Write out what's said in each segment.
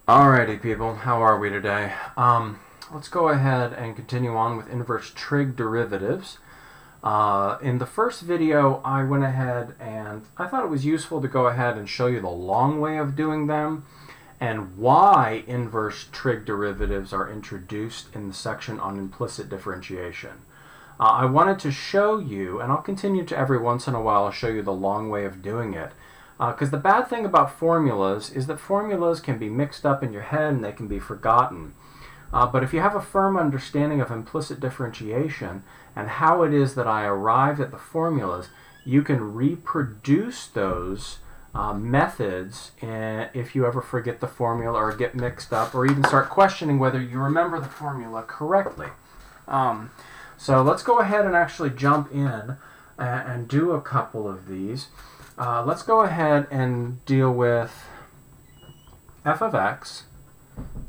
Alrighty people, how are we today? Let's go ahead and continue on with inverse trig derivatives. In the first video I went ahead and I thought it was useful to go ahead and show you the long way of doing them and why inverse trig derivatives are introduced in the section on implicit differentiation. I wanted to show you, and I'll continue to every once in a while show you the long way of doing it. Because the bad thing about formulas is that formulas can be mixed up in your head and they can be forgotten. But if you have a firm understanding of implicit differentiation and how it is that I arrived at the formulas, you can reproduce those methods if you ever forget the formula or get mixed up or even start questioning whether you remember the formula correctly. So let's go ahead and actually jump in and do a couple of these. Let's go ahead and deal with f of x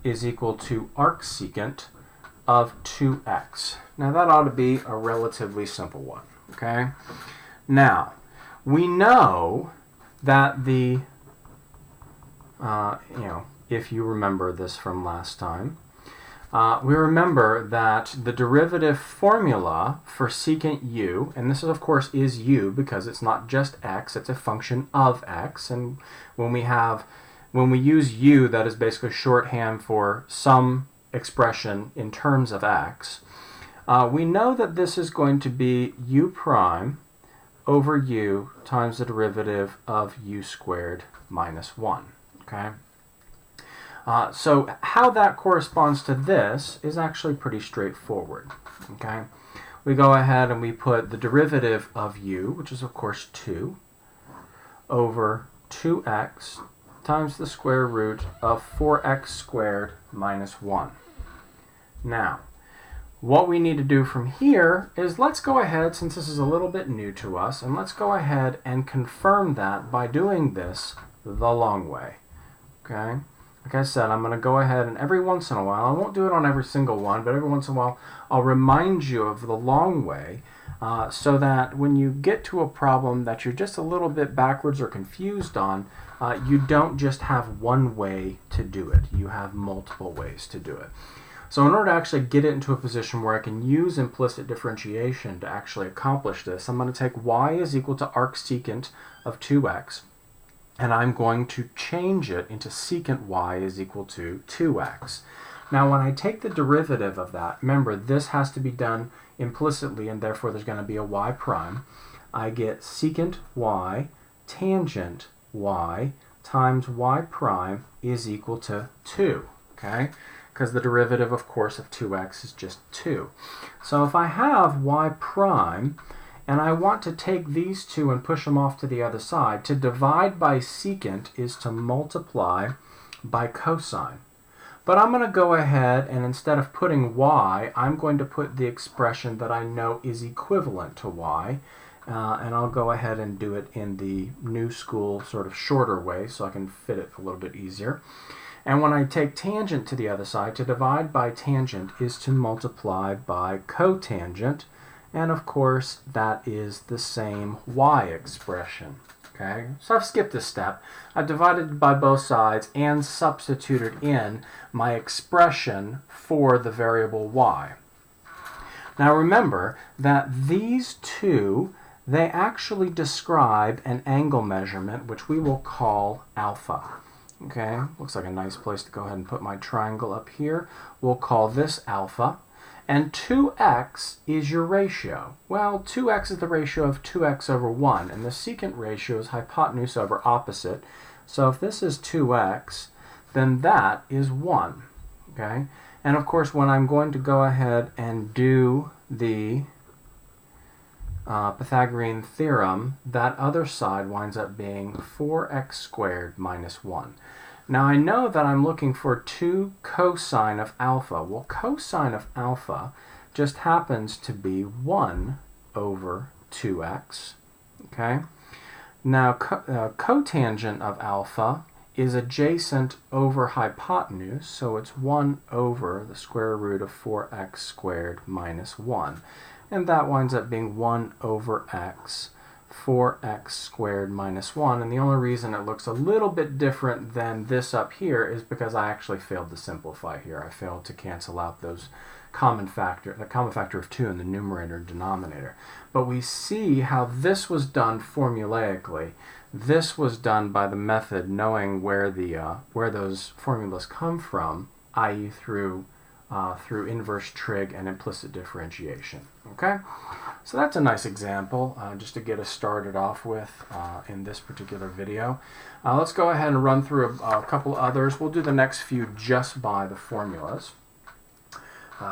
is equal to arcsecant of 2x. Now that ought to be a relatively simple one, okay? Now, we know that the, if you remember this from last time, we remember that the derivative formula for secant u, and this of course is u because it's not just x, it's a function of x, and when we use u, that is basically shorthand for some expression in terms of x. We know that this is going to be u prime over u times the derivative of u squared minus 1, okay? So how that corresponds to this is actually pretty straightforward. Okay, we go ahead and we put the derivative of u, which is of course 2, over 2x times the square root of 4x squared minus 1. Now, what we need to do from here is let's go ahead, since this is a little bit new to us, and let's go ahead and confirm that by doing this the long way. Okay? Like I said, I'm going to go ahead and every once in a while, I won't do it on every single one, but every once in a while I'll remind you of the long way so that when you get to a problem that you're just a little bit backwards or confused on, you don't just have one way to do it. You have multiple ways to do it. So in order to actually get it into a position where I can use implicit differentiation to actually accomplish this, I'm going to take y is equal to arcsecant of 2x. And I'm going to change it into secant y is equal to 2x. Now when I take the derivative of that, remember this has to be done implicitly and therefore there's going to be a y prime. I get secant y tangent y times y prime is equal to 2, okay? Because the derivative, of course, of 2x is just 2. So if I have y prime, and I want to take these two and push them off to the other side, to divide by secant is to multiply by cosine. But I'm going to go ahead and instead of putting y, I'm going to put the expression that I know is equivalent to y. And I'll go ahead and do it in the new school sort of shorter way so I can fit it a little bit easier. And when I take tangent to the other side, to divide by tangent is to multiply by cotangent. And of course, that is the same y expression. Okay, so I've skipped a step. I've divided by both sides and substituted in my expression for the variable y. Now remember that these two, they actually describe an angle measurement, which we will call alpha. Okay, looks like a nice place to go ahead and put my triangle up here. We'll call this alpha. And 2x is your ratio. Well, 2x is the ratio of 2x over 1, and the secant ratio is hypotenuse over opposite. So if this is 2x, then that is 1. Okay? And of course, when I'm going to go ahead and do the Pythagorean theorem, that other side winds up being 4x squared minus 1. Now I know that I'm looking for 2 cosine of alpha. Well, cosine of alpha just happens to be 1 over 2x. Okay? Now cotangent of alpha is adjacent over hypotenuse, so it's 1 over the square root of 4x squared minus 1. And that winds up being 1 over x 4x squared minus 1. And the only reason it looks a little bit different than this up here is because I actually failed to simplify here. I failed to cancel out those the common factor of 2 in the numerator and denominator. But we see how this was done formulaically. This was done by the method knowing where those formulas come from, i.e. through inverse trig and implicit differentiation. Okay, so that's a nice example just to get us started off with in this particular video. Let's go ahead and run through a couple others. We'll do the next few just by the formulas.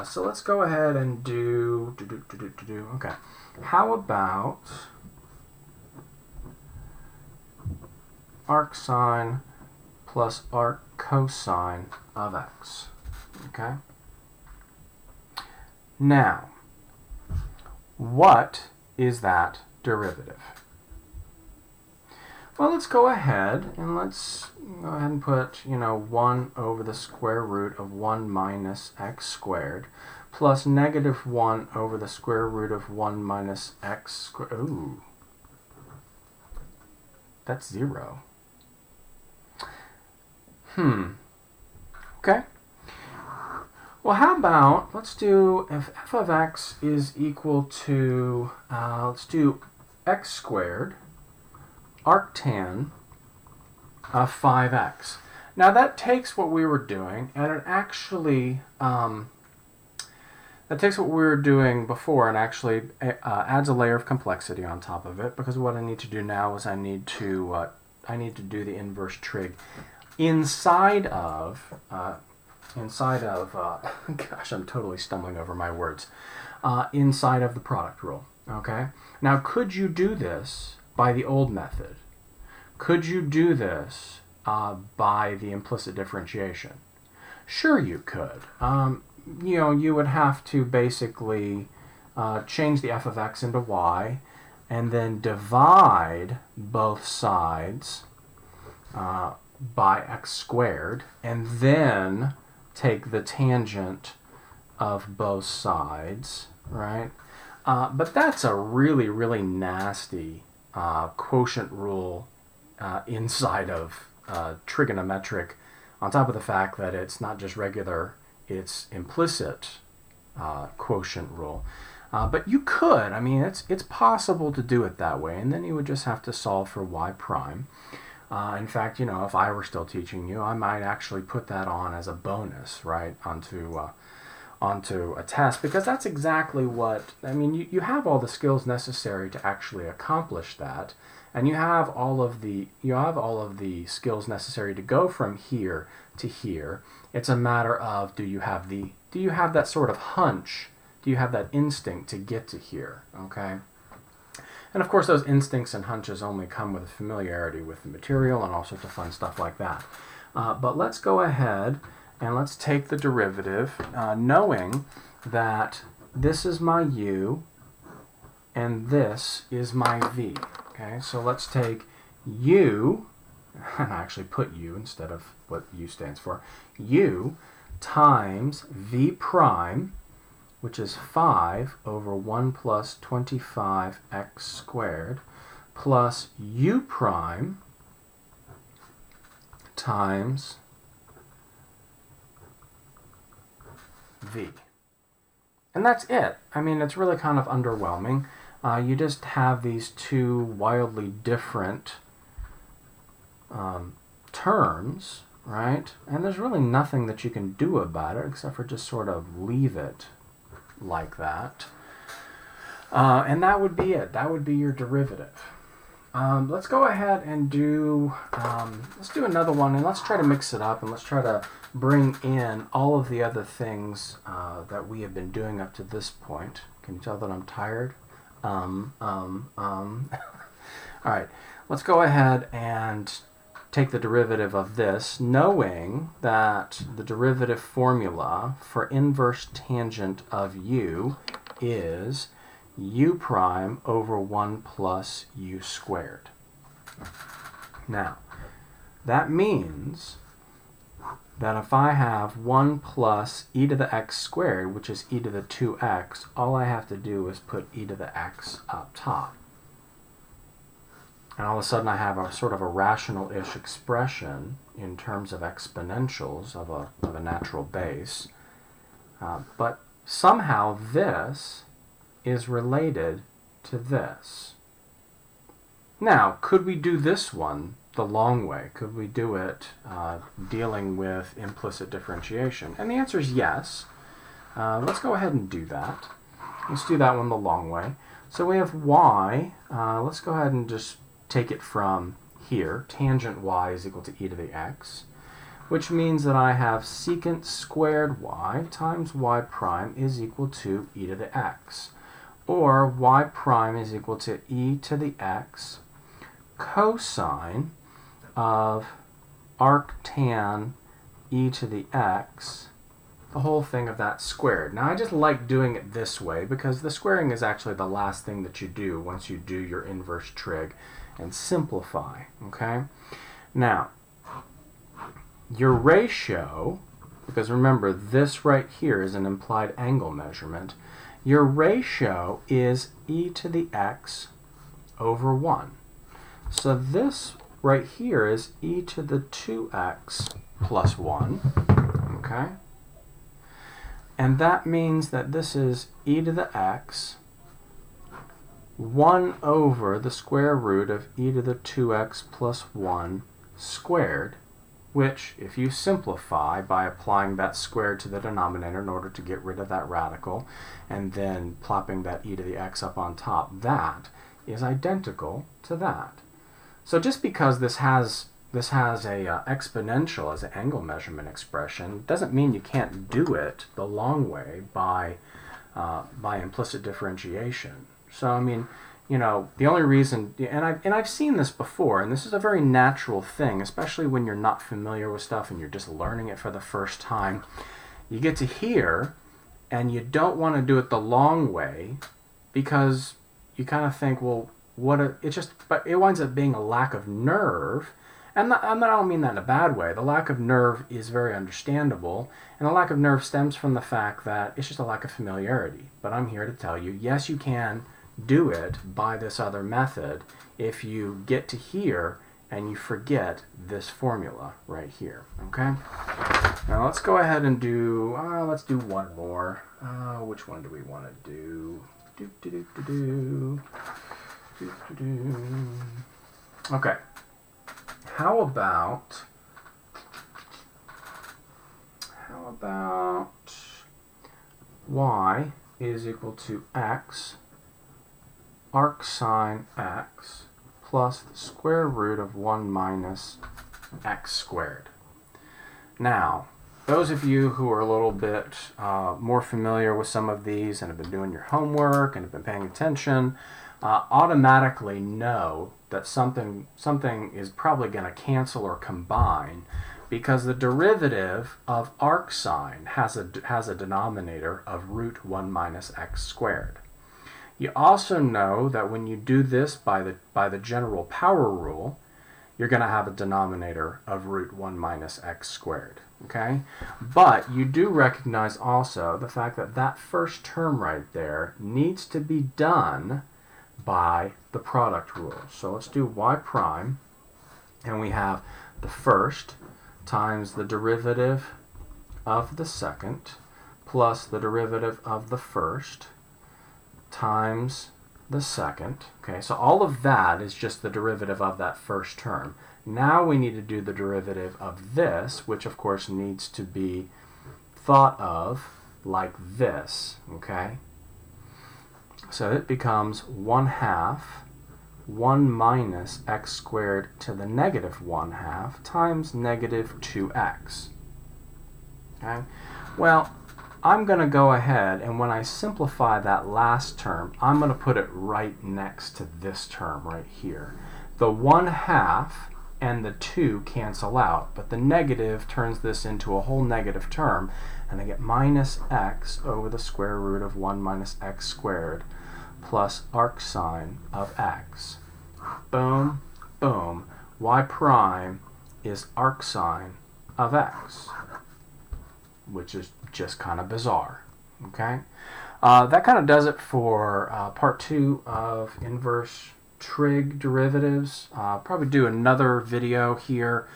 So let's go ahead and do okay. How about arc sine plus arc cosine of x? Okay. Now, what is that derivative? Well, let's go ahead and put, 1 over the square root of 1 minus x squared plus negative 1 over the square root of 1 minus x squared. Ooh, that's 0. Okay. Well, how about, let's do, if f of x is equal to, let's do x squared arctan of 5x. Now that takes what we were doing, and it actually, that takes what we were doing before and actually adds a layer of complexity on top of it, because what I need to do now is I need to do the inverse trig inside of, gosh, I'm totally stumbling over my words, inside of the product rule, okay? Now, could you do this by the old method? Could you do this by the implicit differentiation? Sure you could. You would have to basically change the f of x into y and then divide both sides by x squared and then take the tangent of both sides, right? But that's a really, really nasty quotient rule inside of trigonometric, on top of the fact that it's not just regular, it's implicit quotient rule. But you could, I mean, it's possible to do it that way, and then you would just have to solve for y prime. In fact, if I were still teaching you, I might actually put that on as a bonus, right, onto a test, because that's exactly what, I mean, you have all the skills necessary to actually accomplish that, and you have all of the skills necessary to go from here to here. It's a matter of do you have that sort of hunch, do you have that instinct to get to here, okay? And of course, those instincts and hunches only come with a familiarity with the material and all sorts of fun stuff like that. But let's go ahead and let's take the derivative, knowing that this is my u and this is my v. Okay, so let's take u, and I actually put u instead of what u stands for, u times v prime, which is 5 over 1 plus 25x squared, plus u prime times v. And that's it. I mean, it's really kind of underwhelming. You just have these two wildly different terms, right? And there's really nothing that you can do about it except for just sort of leave it like that. And that would be it. That would be your derivative. Let's go ahead and let's do another one, and let's try to mix it up, and let's try to bring in all of the other things that we have been doing up to this point. Can you tell that I'm tired? All right, let's go ahead and take the derivative of this, knowing that the derivative formula for inverse tangent of u is u prime over 1 plus u squared. Now, that means that if I have 1 plus e to the x squared, which is e to the 2x, all I have to do is put e to the x up top. and all of a sudden I have a sort of a rational-ish expression in terms of exponentials of a natural base. But somehow this is related to this. Now, could we do this one the long way? Could we do it dealing with implicit differentiation? And the answer is yes. Let's go ahead and do that. Let's do that one the long way. So we have y. Let's go ahead and just take it from here. Tangent y is equal to e to the x, which means that I have secant squared y times y prime is equal to e to the x, or y prime is equal to e to the x cosine of arctan e to the x, the whole thing of that squared. Now I just like doing it this way because the squaring is actually the last thing that you do once you do your inverse trig and simplify, okay? Now, your ratio, because remember this right here is an implied angle measurement, your ratio is e to the x over 1. So this right here is e to the 2x plus 1, okay? And that means that this is e to the x 1 over the square root of e to the 2x plus 1 squared, which, if you simplify by applying that squared to the denominator in order to get rid of that radical, and then plopping that e to the x up on top, that is identical to that. So just because this has a exponential as an angle measurement expression doesn't mean you can't do it the long way by implicit differentiation. So I mean, you know, the only reason, and I've seen this before, and this is a very natural thing, especially when you're not familiar with stuff and you're just learning it for the first time. You get to here, and you don't want to do it the long way because you kind of think, well, but it winds up being a lack of nerve. And I don't mean that in a bad way. The lack of nerve is very understandable, and the lack of nerve stems from the fact that it's just a lack of familiarity. But I'm here to tell you, yes, you can do it by this other method if you get to here and you forget this formula right here, okay? Now let's go ahead and do, let's do one more. Which one do we want to do? Okay. How about y is equal to x arc sine x plus the square root of 1 minus x squared. Now, those of you who are a little bit more familiar with some of these and have been doing your homework and have been paying attention, automatically know that something is probably going to cancel or combine because the derivative of arc sine has a denominator of root 1 minus x squared. You also know that when you do this by the general power rule, you're going to have a denominator of root 1 minus x squared. Okay? But you do recognize also the fact that that first term right there needs to be done by the product rule. So let's do y prime, and we have the first times the derivative of the second plus the derivative of the first times the second. Okay, so all of that is just the derivative of that first term. Now we need to do the derivative of this, which of course needs to be thought of like this, okay? So it becomes 1/2 1 minus x squared to the negative 1/2 times negative 2x. Okay? Well, I'm going to go ahead, and when I simplify that last term, I'm going to put it right next to this term right here. The 1/2 and the 2 cancel out, but the negative turns this into a whole negative term, and I get minus x over the square root of 1 minus x squared plus arc sine of x. Boom, boom. Y prime is arc sine of x, which is just kind of bizarre. Okay, that kind of does it for part 2 of inverse trig derivatives. Probably do another video here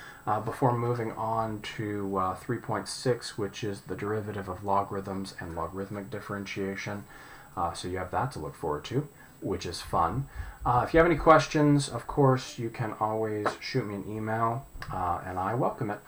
before moving on to 3.6, which is the derivative of logarithms and logarithmic differentiation. So you have that to look forward to, which is fun. If you have any questions, of course, you can always shoot me an email, and I welcome it.